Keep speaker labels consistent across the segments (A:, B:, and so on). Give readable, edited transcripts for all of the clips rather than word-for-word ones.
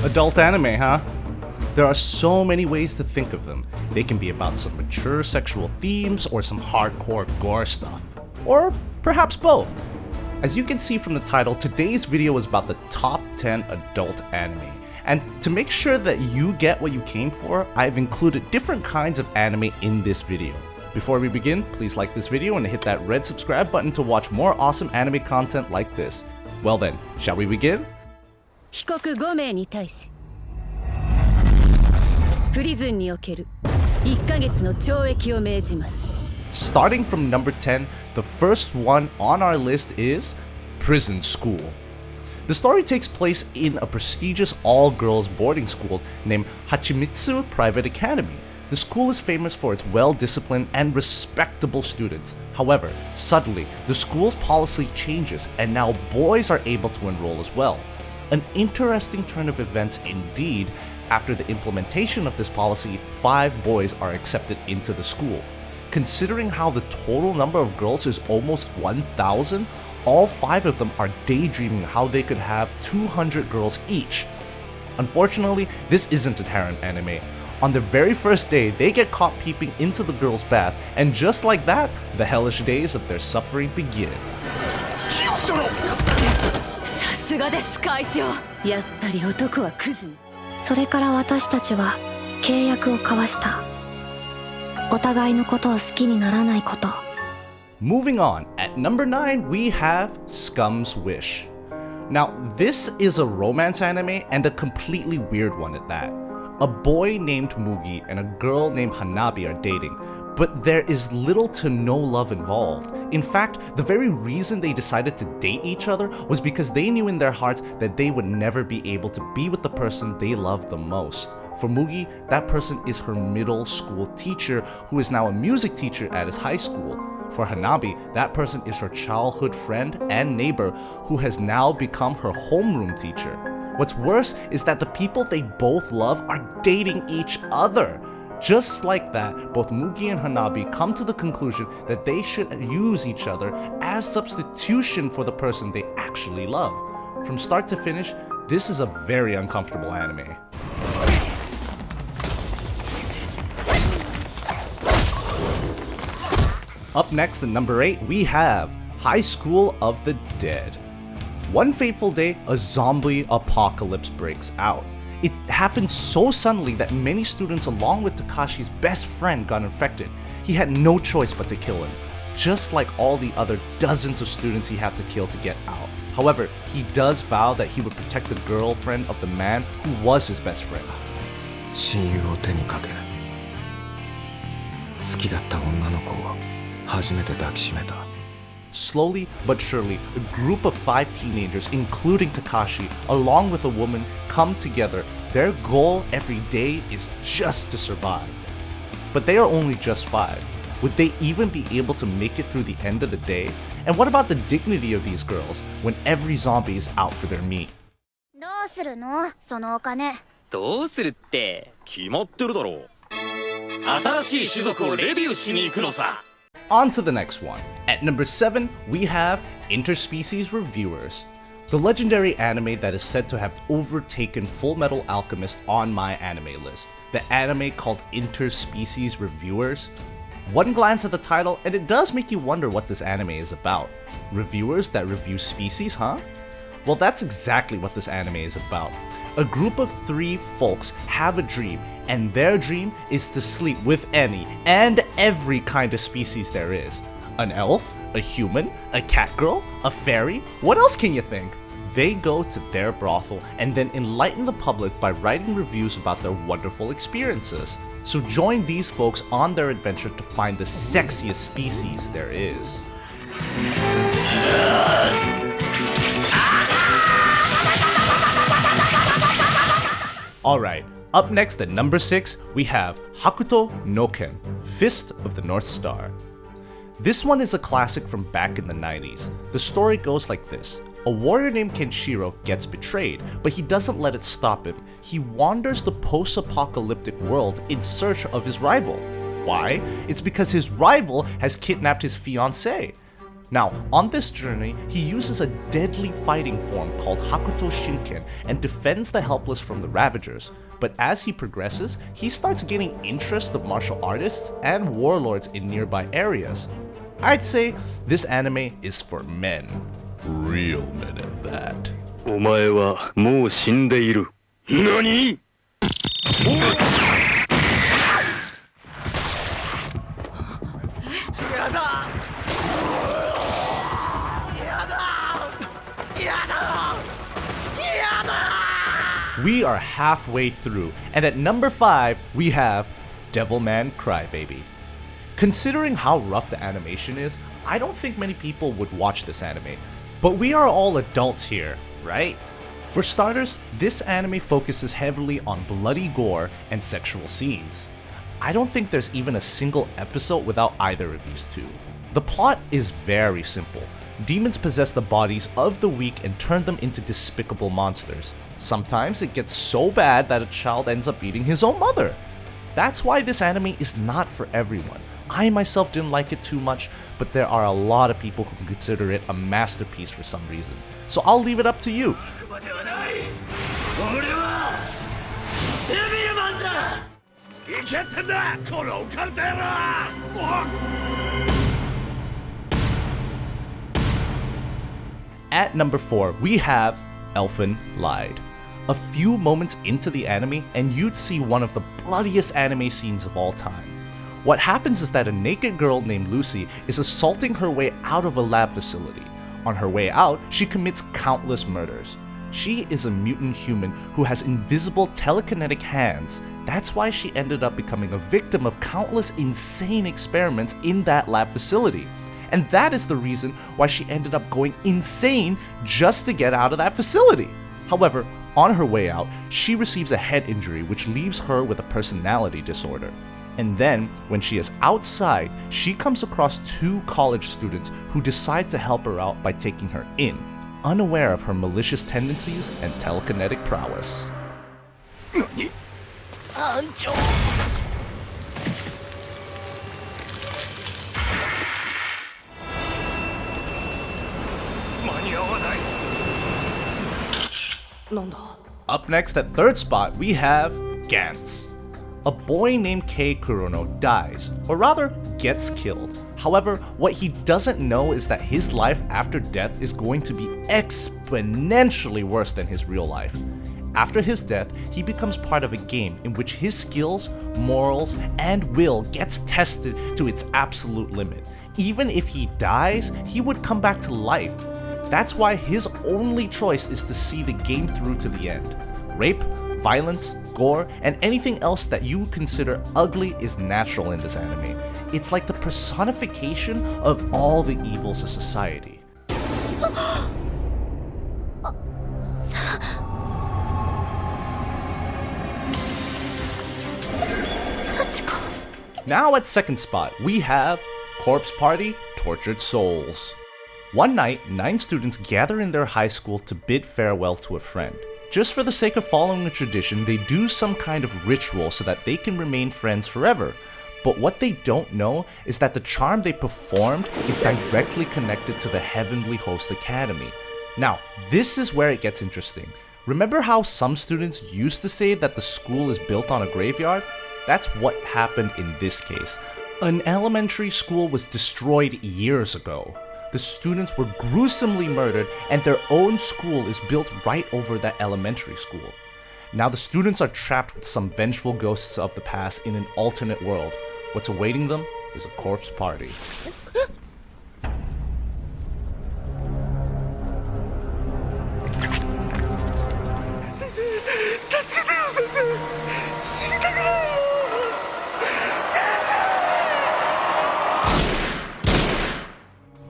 A: Adult anime, huh? There are so many ways to think of them. They can be about some mature sexual themes or some hardcore gore stuff. Or perhaps both. As you can see from the title, today's video is about the top 10 adult anime. And to make sure that you get what you came for, I've included different kinds of anime in this video. Before we begin, please like this video and hit that red subscribe button to watch more awesome anime content like this. Well then, shall we begin?
B: 被告5名に対しプリズンにおける1ヶ月の懲役を命じます。
A: Starting from number 10, the first one on our list is Prison School. The story takes place in a prestigious all-girls boarding school named Hachimitsu Private Academy. The school is famous for its well-disciplined and respectable students. However, suddenly, the school's policy changes and now boys are able to enroll as well. An interesting turn of events indeed. After the implementation of this policy, 5 boys are accepted into the school. Considering how the total number of girls is almost 1,000, all 5 of them are daydreaming how they could have 200 girls each. Unfortunately, this isn't a harem anime. On their very first day, they get caught peeping into the girls' bath, and just like that, the hellish days of their suffering begin.
B: さすがです会長。やっぱり男はクズ。
C: それから私たちは契約を交わした。お互いのことを好きにならないこと。
A: Moving on, at number 9 we have Scums Wish. Now this is a romance anime and a completely weird one at that. A boy named Mugi and a girl named Hanabi are dating, but there is little to no love involved. In fact, the very reason they decided to date each other was because they knew in their hearts that they would never be able to be with the person they love the most. For Mugi, that person is her middle school teacher who is now a music teacher at his high school. For Hanabi, that person is her childhood friend and neighbor who has now become her homeroom teacher. What's worse is that the people they both love are dating each other. Just like that, both Mugi and Hanabi come to the conclusion that they should use each other as substitution for the person they actually love. From start to finish, this is a very uncomfortable anime. Up next at number 8, we have High School of the Dead. One fateful day, a zombie apocalypse breaks out. It happened so suddenly that many students along with Takashi's best friend got infected. He had no choice but to kill him, just like all the other dozens of students he had to kill to get out. However, he does vow that he would protect the girlfriend of the man who was his best friend.
D: 親友を手にかけ好きだった女の子を初めて抱きしめた。
A: Slowly but surely, a group of 5 teenagers, including Takashi, along with a woman, come together. Their goal every day is just to survive. But they are only just 5. Would they even be able to make it through the end of the day? And what about the dignity of these girls when every zombie is out for their meat?
E: どうするのそのお金。
F: どうするって決まってるだろう。新しい種族をレビューしに行くのさ。
A: On to the next one. At number 7, we have Interspecies Reviewers. The legendary anime that is said to have overtaken Full Metal Alchemist on my anime list. The anime called Interspecies Reviewers. One glance at the title and it does make you wonder what this anime is about. Reviewers that review species, huh? Well, that's exactly what this anime is about. A group of 3 folks have a dream, and their dream is to sleep with any and every kind of species there is. An elf, a human, a catgirl, a fairy, what else can you think? They go to their brothel and then enlighten the public by writing reviews about their wonderful experiences. So join these folks on their adventure to find the sexiest species there is. Alright, up next at number 6, we have Hakuto No Ken, Fist of the North Star. This one is a classic from back in the 90s. The story goes like this. A warrior named Kenshiro gets betrayed, but he doesn't let it stop him. He wanders the post-apocalyptic world in search of his rival. Why? It's because his rival has kidnapped his fiancée. Now, on this journey, he uses a deadly fighting form called Hakuto No Ken and defends the helpless from the Ravagers. But as he progresses, he starts gaining interest of martial artists and warlords in nearby areas. I'd say this anime is for men. Real men at that.
G: お前はもう死んでいる。何？
A: We are halfway through, and at number 5, we have Devilman Crybaby. Considering how rough the animation is, I don't think many people would watch this anime. But we are all adults here, right? For starters, this anime focuses heavily on bloody gore and sexual scenes. I don't think there's even a single episode without either of these two. The plot is very simple. Demons possess the bodies of the weak and turn them into despicable monsters. Sometimes it gets so bad that a child ends up eating his own mother. That's why this anime is not for everyone. I myself didn't like it too much, but there are a lot of people who consider it a masterpiece for some reason. So I'll leave it up to you. At number 4, we have Elfen Lied. A few moments into the anime, and you'd see one of the bloodiest anime scenes of all time. What happens is that a naked girl named Lucy is assaulting her way out of a lab facility. On her way out, she commits countless murders. She is a mutant human who has invisible telekinetic hands. That's why she ended up becoming a victim of countless insane experiments in that lab facility. And that is the reason why she ended up going insane just to get out of that facility. However, on her way out, she receives a head injury which leaves her with a personality disorder. And then, when she is outside, she comes across 2 college students who decide to help her out by taking her in, unaware of her malicious tendencies and telekinetic prowess. Up next at 3rd spot, we have Gantz. A boy named Kei Kurono dies, or rather, gets killed. However, what he doesn't know is that his life after death is going to be exponentially worse than his real life. After his death, he becomes part of a game in which his skills, morals, and will gets tested to its absolute limit. Even if he dies, he would come back to life. That's why his only choice is to see the game through to the end. Rape, violence, gore, and anything else that you consider ugly is natural in this anime. It's like the personification of all the evils of society. Now at 2nd spot, we have Corpse Party, Tortured Souls. One night, 9 students gather in their high school to bid farewell to a friend. Just for the sake of following a tradition, they do some kind of ritual so that they can remain friends forever. But what they don't know is that the charm they performed is directly connected to the Heavenly Host Academy. Now, this is where it gets interesting. Remember how some students used to say that the school is built on a graveyard? That's what happened in this case. An elementary school was destroyed years ago. The students were gruesomely murdered, and their own school is built right over that elementary school. Now the students are trapped with some vengeful ghosts of the past in an alternate world. What's awaiting them is a corpse party.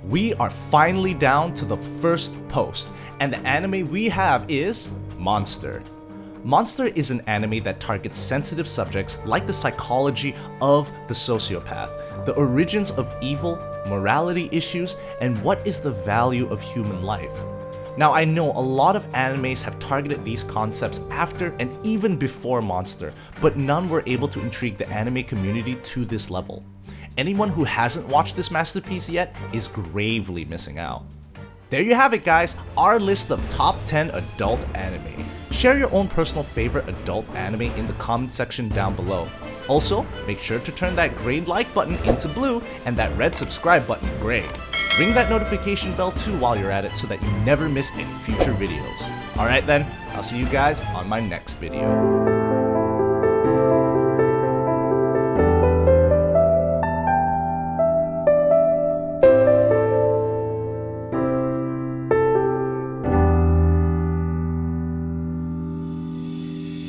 A: We are finally down to the first post, and the anime we have is Monster. Monster is an anime that targets sensitive subjects like the psychology of the sociopath, the origins of evil, morality issues, and what is the value of human life. Now, I know a lot of animes have targeted these concepts after and even before Monster, but none were able to intrigue the anime community to this level. anyone who hasn't watched this masterpiece yet is gravely missing out. There you have it, guys, our list of top 10 adult anime. Share your own personal favorite adult anime in the comment section down below. Also, make sure to turn that gray like button into blue and that red subscribe button gray. Ring that notification bell too while you're at it so that you never miss any future videos. Alright then, I'll see you guys on my next video.